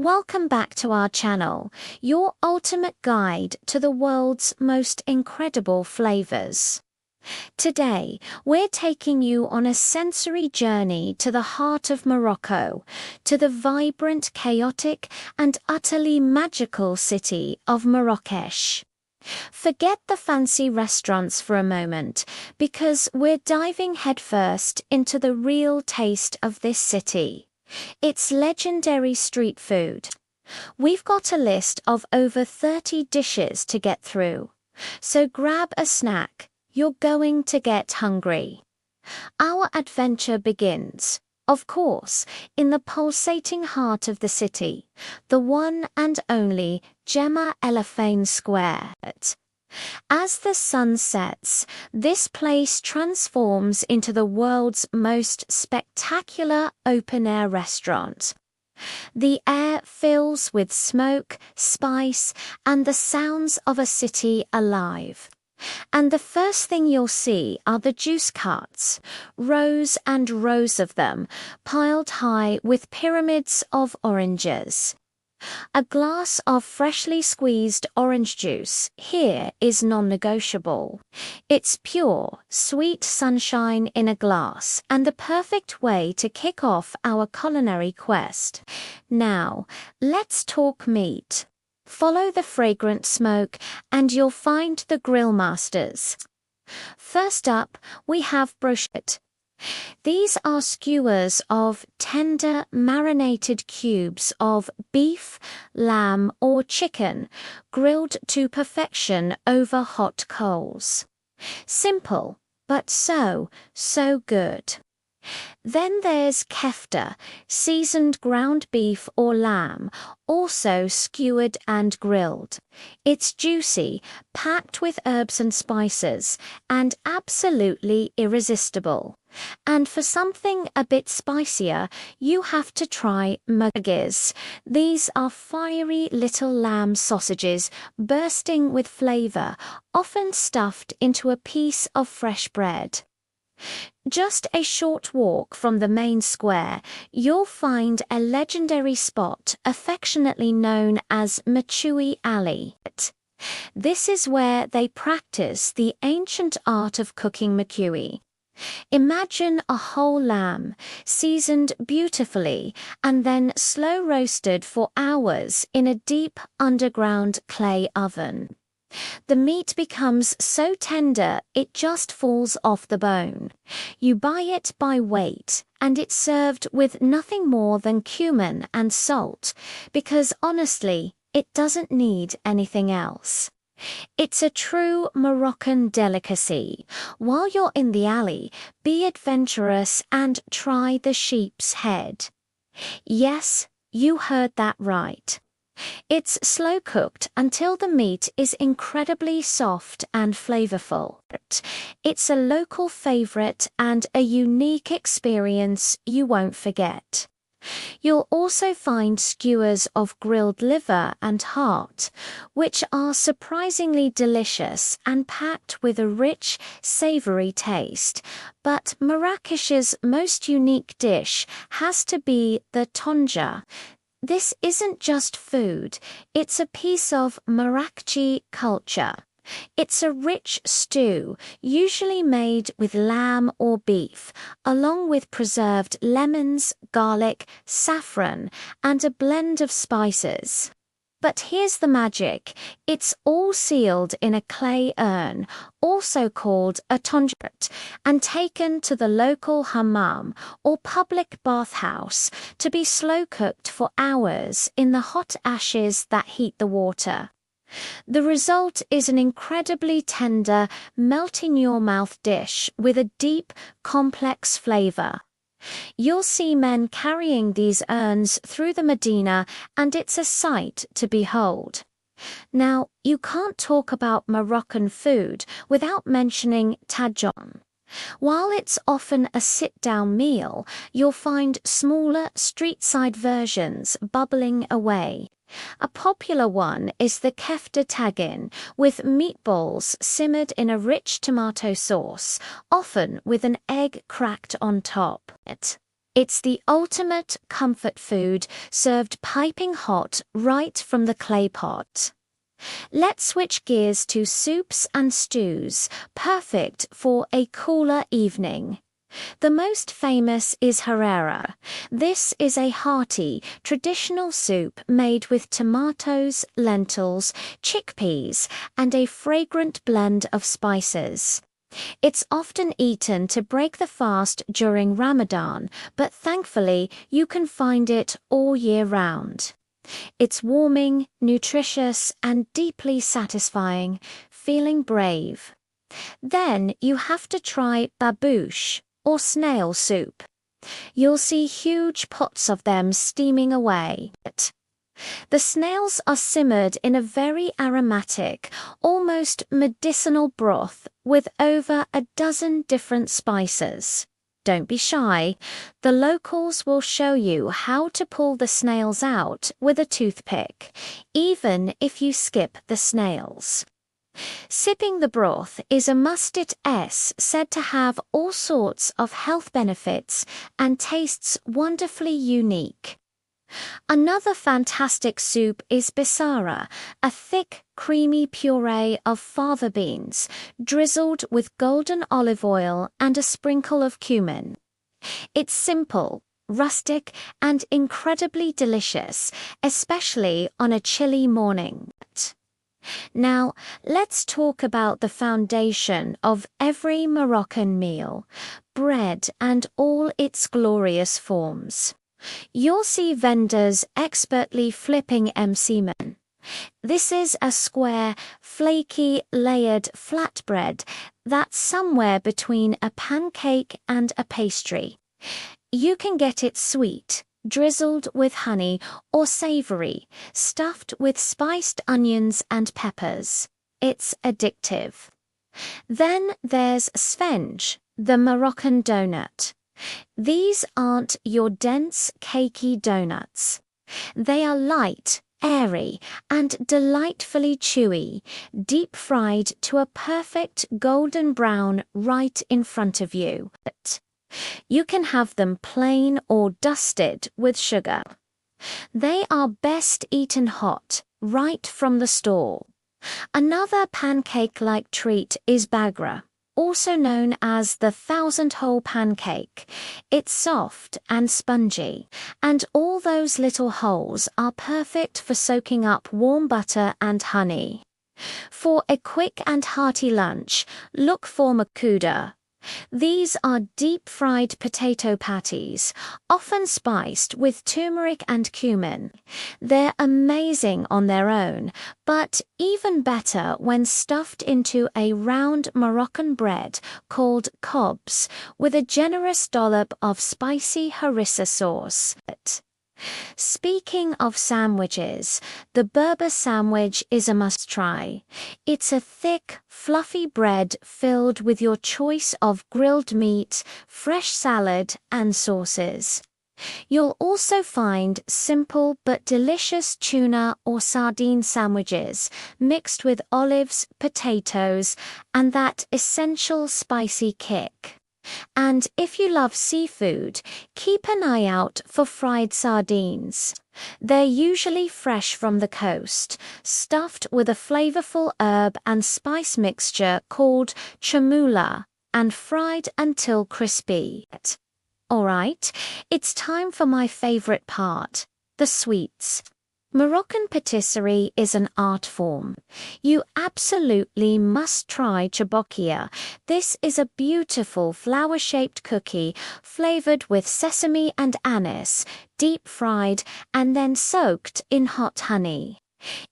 Welcome back to our channel, your ultimate guide to the world's most incredible flavors. Today, we're taking you on a sensory journey to the heart of Morocco, to the vibrant, chaotic, and utterly magical city of Marrakech. Forget the fancy restaurants for a moment, because we're diving headfirst into the real taste of this city. It's legendary street food. We've got a list of over 30 dishes to get through, so grab a snack, you're going to get hungry. Our adventure begins, of course, in the pulsating heart of the city, the one and only Jemaa el-Fna Square. As the sun sets, this place transforms into the world's most spectacular open-air restaurant. The air fills with smoke, spice, and the sounds of a city alive. And the first thing you'll see are the juice carts, rows and rows of them, piled high with pyramids of oranges. A glass of freshly squeezed orange juice here is non-negotiable. It's pure, sweet sunshine in a glass and the perfect way to kick off our culinary quest. Now, let's talk meat. Follow the fragrant smoke and you'll find the grill masters. First up, we have brochette. These are skewers of tender, marinated cubes of beef, lamb, or chicken, grilled to perfection over hot coals. Simple, but so good. Then there's kefta, seasoned ground beef or lamb, also skewered and grilled. It's juicy, packed with herbs and spices, and absolutely irresistible. And for something a bit spicier, you have to try merguez. These are fiery little lamb sausages bursting with flavor, often stuffed into a piece of fresh bread. Just a short walk from the main square, you'll find a legendary spot affectionately known as Mechoui Alley. This is where they practice the ancient art of cooking mechoui. Imagine a whole lamb, seasoned beautifully and then slow roasted for hours in a deep underground clay oven. The meat becomes so tender it just falls off the bone. You buy it by weight, and it's served with nothing more than cumin and salt, because honestly, it doesn't need anything else. It's a true Moroccan delicacy. While you're in the alley, be adventurous and try the sheep's head. Yes, you heard that right. It's slow cooked until the meat is incredibly soft and flavorful. It's a local favorite and a unique experience you won't forget. You'll also find skewers of grilled liver and heart, which are surprisingly delicious and packed with a rich, savory taste. But Marrakech's most unique dish has to be the Tangia. This isn't just food, it's a piece of Marrakchi culture. It's a rich stew, usually made with lamb or beef, along with preserved lemons, garlic, saffron, and a blend of spices. But here's the magic. It's all sealed in a clay urn, also called a tangia, and taken to the local hammam, or public bathhouse, to be slow-cooked for hours in the hot ashes that heat the water. The result is an incredibly tender, melt-in-your-mouth dish with a deep, complex flavor. You'll see men carrying these urns through the Medina, and it's a sight to behold. Now, you can't talk about Moroccan food without mentioning Tagine. While it's often a sit-down meal, you'll find smaller, street-side versions bubbling away. A popular one is the Kefta Tagine, with meatballs simmered in a rich tomato sauce, often with an egg cracked on top. It's the ultimate comfort food, served piping hot right from the clay pot. Let's switch gears to soups and stews, perfect for a cooler evening. The most famous is harira. This is a hearty, traditional soup made with tomatoes, lentils, chickpeas, and a fragrant blend of spices. It's often eaten to break the fast during Ramadan, but thankfully you can find it all year round. It's warming, nutritious, and deeply satisfying, feeling brave. Then you have to try babbouche, or snail soup. You'll see huge pots of them steaming away. The snails are simmered in a very aromatic, almost medicinal broth with over a dozen different spices. Don't be shy. The locals will show you how to pull the snails out with a toothpick, even if you skip the snails. Sipping the broth is a must-it-ess said to have all sorts of health benefits and tastes wonderfully unique. Another fantastic soup is bisara, a thick, creamy puree of fava beans, drizzled with golden olive oil and a sprinkle of cumin. It's simple, rustic, and incredibly delicious, especially on a chilly morning. Now, let's talk about the foundation of every Moroccan meal, bread and all its glorious forms. You'll see vendors expertly flipping Msemen. This is a square, flaky, layered flatbread that's somewhere between a pancake and a pastry. You can get it sweet, drizzled with honey, or savory, stuffed with spiced onions and peppers. It's addictive. Then there's Sfenj, the Moroccan donut. These aren't your dense, cakey donuts. They are light, airy, and delightfully chewy, deep-fried to a perfect golden brown right in front of you. You can have them plain or dusted with sugar. They are best eaten hot, right from the stall. Another pancake-like treat is bagra, also known as the thousand-hole pancake. It's soft and spongy, and all those little holes are perfect for soaking up warm butter and honey. For a quick and hearty lunch, look for Mechoui. These are deep-fried potato patties, often spiced with turmeric and cumin. They're amazing on their own, but even better when stuffed into a round Moroccan bread called Khobz, with a generous dollop of spicy harissa sauce. Speaking of sandwiches, the Berber sandwich is a must-try. It's a thick, fluffy bread filled with your choice of grilled meat, fresh salad, and sauces. You'll also find simple but delicious tuna or sardine sandwiches mixed with olives, potatoes, and that essential spicy kick. And if you love seafood, keep an eye out for fried sardines. They're usually fresh from the coast, stuffed with a flavorful herb and spice mixture called chemoula, and fried until crispy. Alright, it's time for my favorite part, the sweets. Moroccan patisserie is an art form. You absolutely must try Chebakia. This is a beautiful flower-shaped cookie flavored with sesame and anise, deep-fried and then soaked in hot honey.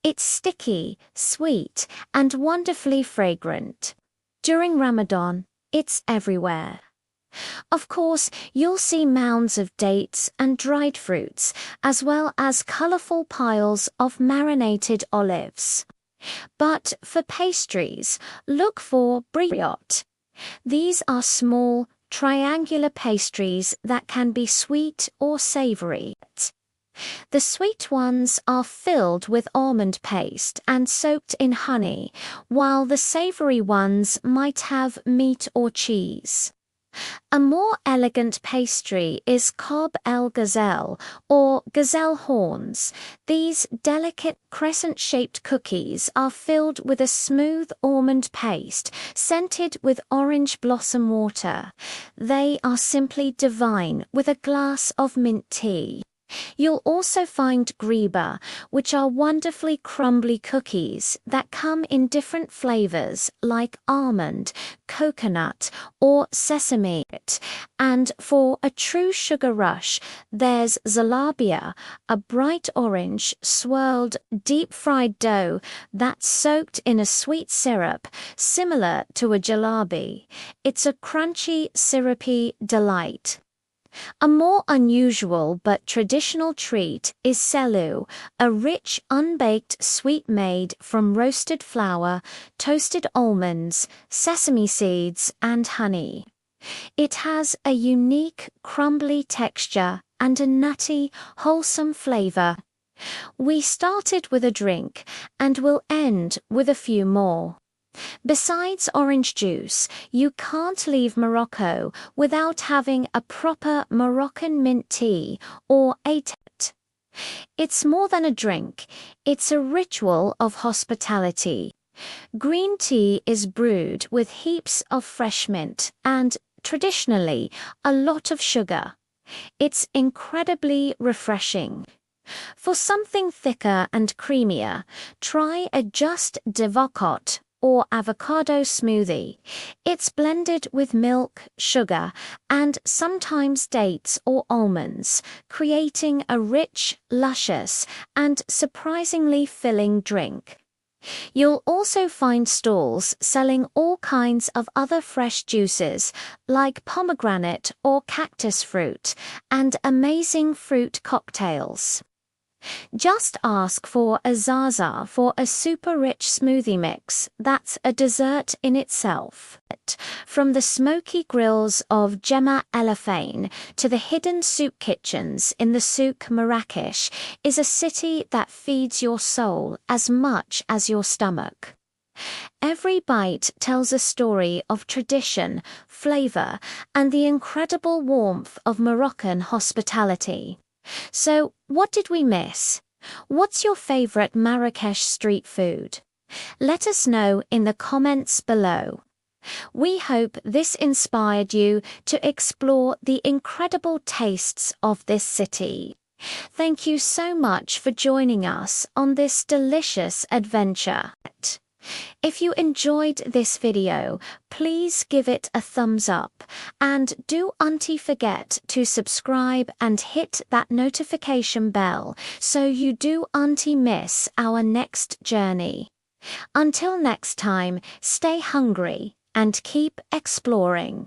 It's sticky, sweet, and wonderfully fragrant. During Ramadan, it's everywhere. Of course, you'll see mounds of dates and dried fruits, as well as colourful piles of marinated olives. But for pastries, look for brioche. These are small, triangular pastries that can be sweet or savoury. The sweet ones are filled with almond paste and soaked in honey, while the savoury ones might have meat or cheese. A more elegant pastry is Khobz el-Gazelle, or gazelle horns. These delicate crescent-shaped cookies are filled with a smooth almond paste, scented with orange blossom water. They are simply divine with a glass of mint tea. You'll also find griba, which are wonderfully crumbly cookies that come in different flavors like almond, coconut, or sesame. And for a true sugar rush, there's zalabia, a bright orange, swirled, deep-fried dough that's soaked in a sweet syrup, similar to a jalebi. It's a crunchy, syrupy delight. A more unusual but traditional treat is selu, a rich, unbaked sweet made from roasted flour, toasted almonds, sesame seeds, and honey. It has a unique, crumbly texture and a nutty, wholesome flavor. We started with a drink and will end with a few more. Besides orange juice, you can't leave Morocco without having a proper Moroccan mint tea or a tet. It's more than a drink, it's a ritual of hospitality. Green tea is brewed with heaps of fresh mint and, traditionally, a lot of sugar. It's incredibly refreshing. For something thicker and creamier, try a Just Devocot or avocado smoothie. It's blended with milk, sugar, and sometimes dates or almonds, creating a rich, luscious, and surprisingly filling drink. You'll also find stalls selling all kinds of other fresh juices, like pomegranate or cactus fruit, and amazing fruit cocktails. Just ask for a zaza for a super rich smoothie mix that's a dessert in itself. From the smoky grills of Jemaa el-Fna to the hidden soup kitchens in the souk Marrakech is a city that feeds your soul as much as your stomach. Every bite tells a story of tradition, flavor, and the incredible warmth of Moroccan hospitality. So, what did we miss? What's your favorite Marrakech street food? Let us know in the comments below. We hope this inspired you to explore the incredible tastes of this city. Thank you so much for joining us on this delicious adventure. If you enjoyed this video, please give it a thumbs up and don't forget to subscribe and hit that notification bell so you don't miss our next journey. Until next time, stay hungry and keep exploring.